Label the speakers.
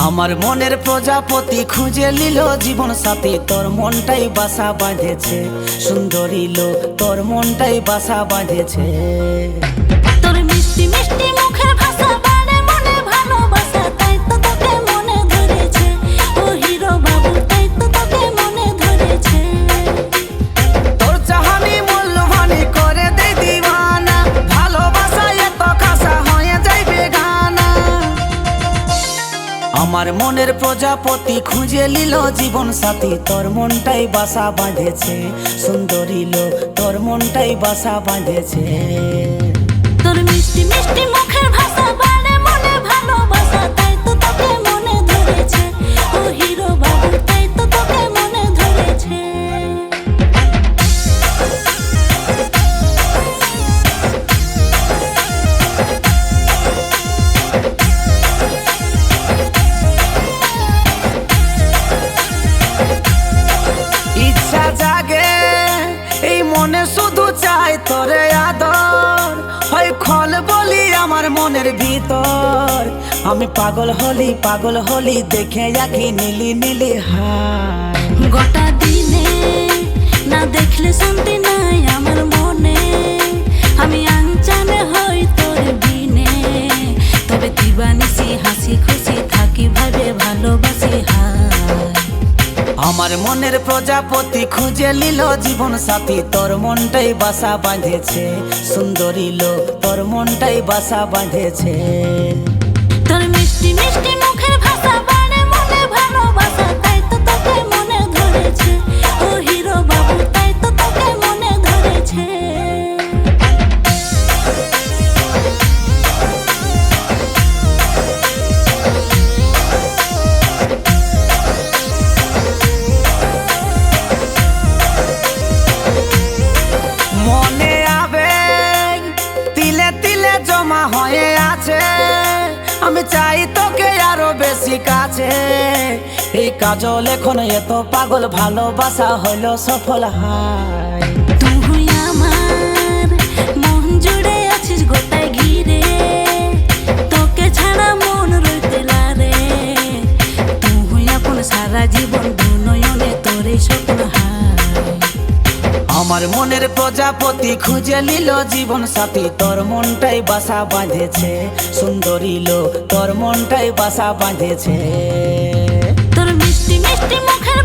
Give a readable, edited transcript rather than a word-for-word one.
Speaker 1: আমার মনের প্রজাপতি খুঁজে নিল জীবন সাথী, তোর মনটাই বাসা বাঁধেছে সুন্দরী লো, তোর মনটাই বাসা বাঁধেছে।
Speaker 2: তোর মিষ্টি মিষ্টি মুখের ভাষা বাড়ে মনে ভালোবাসা, তাই তো তোকে মনে ধরেছে ও হিরো বাবু, তাই তো তোকে মনে ধরেছে।
Speaker 1: তোর চাহানি মূল্যবানি করে দেই দিওয়ানা, ভালোবাসা এত খাসা হয়ে যাইবে গানা। আমার মনের প্রজাপতি খুঁজে নিল জীবন সাথী, তোর মনটাই বাসা বাঁধেছে সুন্দরী লো, তোর মনটাই বাসা বাঁধেছে।
Speaker 2: তোর মিষ্টি মিষ্টি মুখের ভাষা বাড়ে মনে ভালোবাসা, তাই তো তোকে মনে ধরেছে ও হিরো বাবু, তাই তো তোকে মনে ধরেছে।
Speaker 1: ইচ্ছা জাগে এই মনে শুধু চাই তোরে আদর, হয় খল বলি আমার মনের ভিতর। আমি পাগল হলি দেখে আঁকি নীলি নীলি হায়।
Speaker 2: গোটা দিনে না দেখলে শান্তি নাই আমার মনে, আমি আনচানে হই তোর বিনে, তবে দিবানিসি হাসি খুশি থাকি ভাবে ভালোবাসি হায়।
Speaker 1: আমার মনের প্রজাপতি খুঁজে নিল জীবন সাথী, তোর মনটাই বাসা বাঁধেছে সুন্দরী লো, তোর মনটাই বাসা বাঁধেছে।
Speaker 2: তোর মিষ্টি মিষ্টি মুখের ভাষা বাড়ে মনে ভালোবাসা, তাই তো তোকে মনে ধরেছে ও হিরো বাবু, তাই তো তোকে মনে ধরেছে।
Speaker 1: মনে আবেগ তিলে তিলে জমা হয়ে আছে, আমি চাই তোকে আরো বেশি কাছে। এই কাজল এখন এত পাগল, ভালোবাসা হইল সফল হায়।
Speaker 2: তুই আমার মন জুড়ে আছিস গোটায় ঘিরে, তোকে ছাড়া মন রইতে লারে, তুই আপন সারা জীবন দুনয়নে তোরে স্বপ্ন হায়।
Speaker 1: আমার মনের প্রজাপতি খুঁজে নিল জীবন সাথী, তোর মনটাই বাসা বাঁধেছে সুন্দরী লো, তোর মনটাই বাসা বাঁধেছে।
Speaker 2: তোর মিষ্টি মিষ্টি মুখের